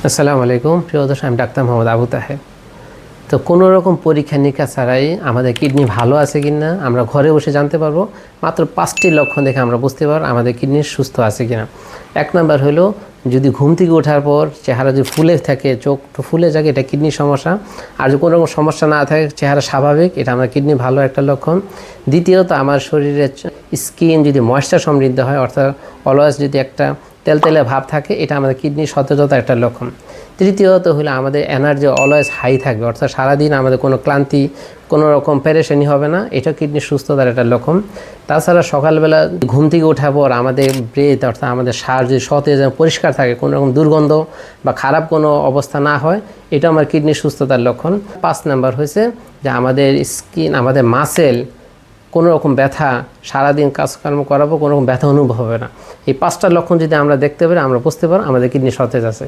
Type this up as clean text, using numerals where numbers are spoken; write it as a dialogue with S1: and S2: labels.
S1: আসসালামু আলাইকুম প্রিয় দর্শক, আমি ডাক্তার মোহাম্মদ আবু তাহের। তো কোনো রকম পরীক্ষা নিরীক্ষা ছাড়াই আমাদের কিডনি ভালো আছে কি না আমরা ঘরে বসে জানতে পারবো। মাত্র 5টি লক্ষণ দেখে আমরা বুঝতে পারবো আমাদের কিডনি সুস্থ আছে কিনা। 1 নাম্বার হলো, যদি ঘুম থেকে ওঠার পর চেহারা যদি ফুলে থাকে, চোখ ফুলে থাকে, এটা কিডনির সমস্যা। আর যদি কোনো রকম সমস্যা না থাকে, চেহারা স্বাভাবিক, এটা আমার কিডনি ভালো একটা লক্ষণ। দ্বিতীয়ত, আমার শরীরের স্কিন যদি ময়েশ্চার সমৃদ্ধ হয়, অর্থাৎ অলওয়েজ যদি একটা তেলতেলে ভাব থাকে, এটা আমাদের কিডনির সতেজতার একটা লক্ষণ। তৃতীয়ত হলো, আমাদের এনার্জি অলওয়েজ হাই থাকবে, অর্থাৎ সারাদিন আমাদের কোনো ক্লান্তি, কোনো রকম পেরেশানি হবে না, এটা কিডনির সুস্থতার একটা লক্ষণ। তাছাড়া সকালবেলা ঘুম থেকে ওঠার পর আমাদের ব্রেথ, অর্থাৎ আমাদের শ্বাস যদি সতেজ এবং পরিষ্কার থাকে, কোনো রকম দুর্গন্ধ বা খারাপ কোনো অবস্থা না হয়, এটা আমার কিডনির সুস্থতার লক্ষণ। 5 নাম্বার হয়েছে যে আমাদের স্কিন, আমাদের মাসেল, কোনো রকম ব্যথা, সারাদিন কাজকর্ম করাবো, কোনো রকম ব্যথা অনুভব হবে না। এই 5টা লক্ষণ যদি আমরা দেখতে পারি, আমরা বুঝতে পারি আমাদের কিডনি সতেজ আছে।